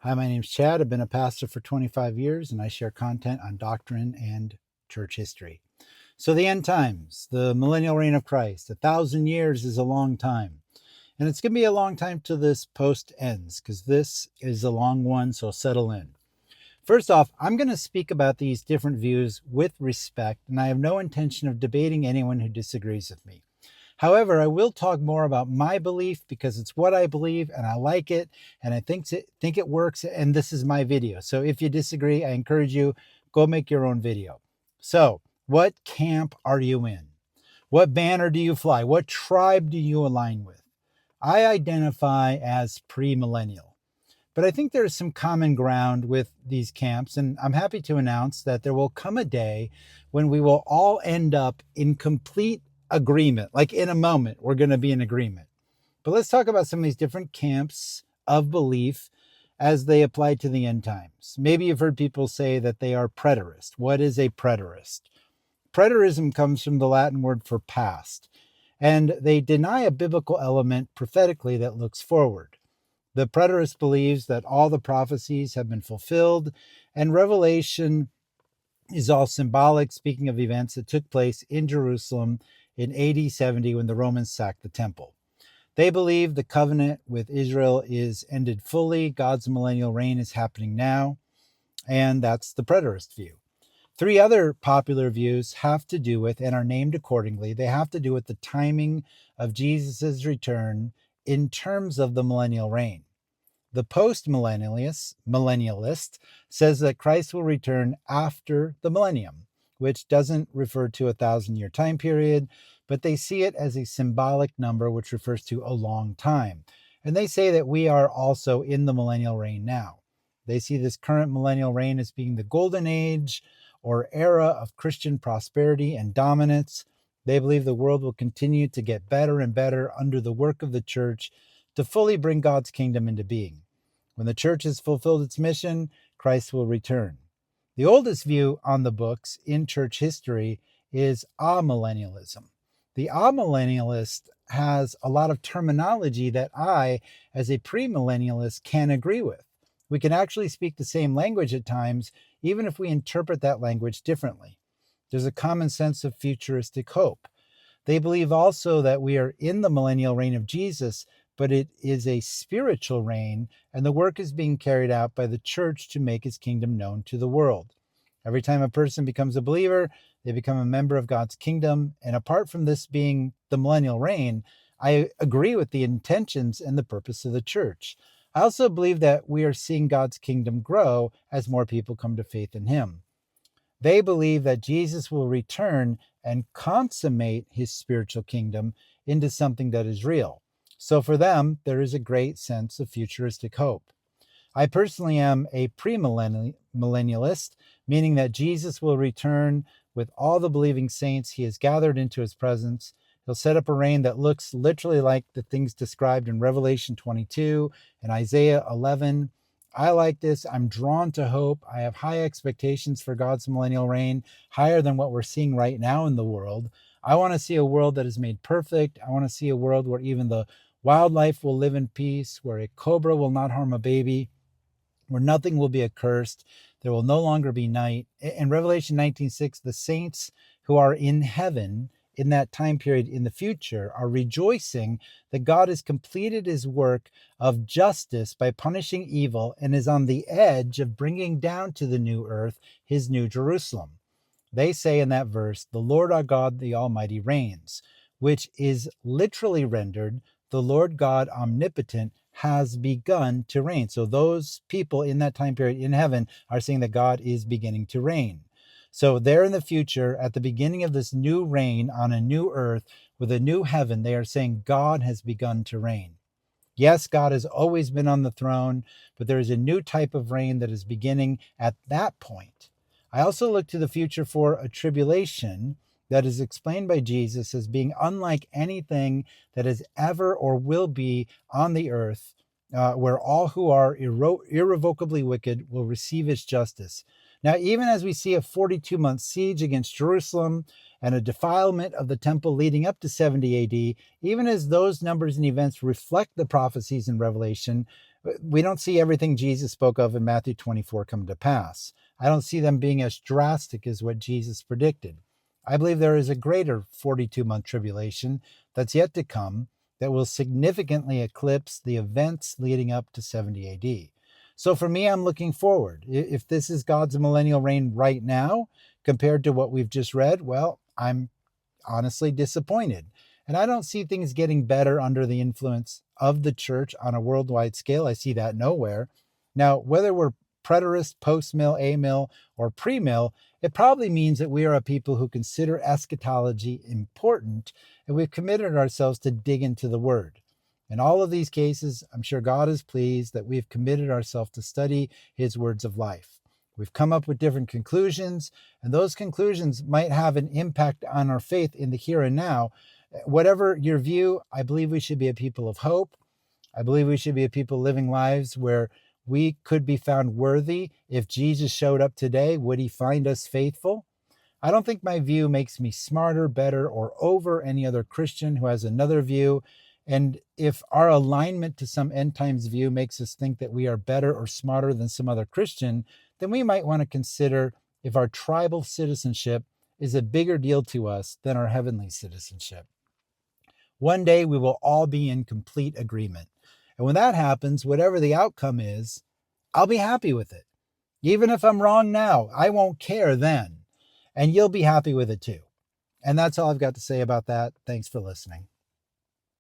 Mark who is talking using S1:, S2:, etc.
S1: Hi, my name's Chad. I've been a pastor for 25 years and I share content on doctrine and church history. So, the end times, the millennial reign of Christ, 1,000 years is a long time. And it's going to be a long time till this post ends because this is a long one, so settle in. First off, I'm going to speak about these different views with respect, and I have no intention of debating anyone who disagrees with me. However, I will talk more about my belief because it's what I believe and I like it and I think it works, and this is my video. So if you disagree, I encourage you, go make your own video. So, what camp are you in? What banner do you fly? What tribe do you align with? I identify as premillennial. But I think there's some common ground with these camps, and I'm happy to announce that there will come a day when we will all end up in complete agreement. Like in a moment, we're going to be in agreement. But let's talk about some of these different camps of belief as they apply to the end times. Maybe you've heard people say that they are preterist. What is a preterist? Preterism comes from the Latin word for past, and they deny a biblical element prophetically that looks forward. The preterist believes that all the prophecies have been fulfilled, and Revelation is all symbolic, speaking of events that took place in Jerusalem in AD 70 when the Romans sacked the temple. They believe the covenant with Israel is ended fully, God's millennial reign is happening now, and that's the preterist view. Three other popular views have to do with, and are named accordingly, they have to do with the timing of Jesus' return in terms of the millennial reign. The post-millennialist says that Christ will return after the millennium, which doesn't refer to a 1,000-year time period, but they see it as a symbolic number which refers to a long time. And they say that we are also in the millennial reign now. They see this current millennial reign as being the golden age or era of Christian prosperity and dominance. They believe the world will continue to get better and better under the work of the church to fully bring God's kingdom into being. When the church has fulfilled its mission, Christ will return. The oldest view on the books in church history is amillennialism. The amillennialist has a lot of terminology that I, as a premillennialist, can agree with. We can actually speak the same language at times, even if we interpret that language differently. There's a common sense of futuristic hope. They believe also that we are in the millennial reign of Jesus, but it is a spiritual reign, and the work is being carried out by the church to make his kingdom known to the world. Every time a person becomes a believer, they become a member of God's kingdom. And apart from this being the millennial reign, I agree with the intentions and the purpose of the church. I also believe that we are seeing God's kingdom grow as more people come to faith in him. They believe that Jesus will return and consummate his spiritual kingdom into something that is real. So for them, there is a great sense of futuristic hope. I personally am a premillennialist, meaning that Jesus will return with all the believing saints he has gathered into his presence. He'll set up a reign that looks literally like the things described in Revelation 22 and Isaiah 11. I like this. I'm drawn to hope. I have high expectations for God's millennial reign, higher than what we're seeing right now in the world. I want to see a world that is made perfect. I want to see a world where even the wildlife will live in peace, where a cobra will not harm a baby, where nothing will be accursed. There will no longer be night. In Revelation 19:6, the saints who are in heaven in that time period in the future are rejoicing that God has completed his work of justice by punishing evil and is on the edge of bringing down to the new earth his new Jerusalem. They say in that verse, the Lord our God, the Almighty reigns, which is literally rendered, the Lord God omnipotent has begun to reign. So those people in that time period in heaven are saying that God is beginning to reign. So there in the future, at the beginning of this new reign on a new earth with a new heaven, they are saying God has begun to reign. Yes, God has always been on the throne, but there is a new type of reign that is beginning at that point. I also look to the future for a tribulation that is explained by Jesus as being unlike anything that has ever or will be on the earth, where all who are irrevocably wicked will receive its justice. Now, even as we see a 42-month siege against Jerusalem and a defilement of the temple leading up to 70 AD, even as those numbers and events reflect the prophecies in Revelation, We don't see everything Jesus spoke of in Matthew 24 come to pass. I don't see them being as drastic as what Jesus predicted. I believe there is a greater 42-month tribulation that's yet to come that will significantly eclipse the events leading up to 70 AD. So for me, I'm looking forward. If this is God's millennial reign right now, compared to what we've just read, well, I'm honestly disappointed. And I don't see things getting better under the influence of the church on a worldwide scale. I see that nowhere. Now, whether we're preterist, post-mill, amill, or pre-mill, it probably means that we are a people who consider eschatology important, and we've committed ourselves to dig into the word. In all of these cases, I'm sure God is pleased that we've committed ourselves to study his words of life. We've come up with different conclusions, and those conclusions might have an impact on our faith in the here and now. Whatever your view, I believe we should be a people of hope. I believe we should be a people living lives where we could be found worthy. If Jesus showed up today, would he find us faithful? I don't think my view makes me smarter, better, or over any other Christian who has another view. And if our alignment to some end times view makes us think that we are better or smarter than some other Christian, then we might want to consider if our tribal citizenship is a bigger deal to us than our heavenly citizenship. One day we will all be in complete agreement. And when that happens, whatever the outcome is, I'll be happy with it. Even if I'm wrong now, I won't care then. And you'll be happy with it too. And that's all I've got to say about that. Thanks for listening.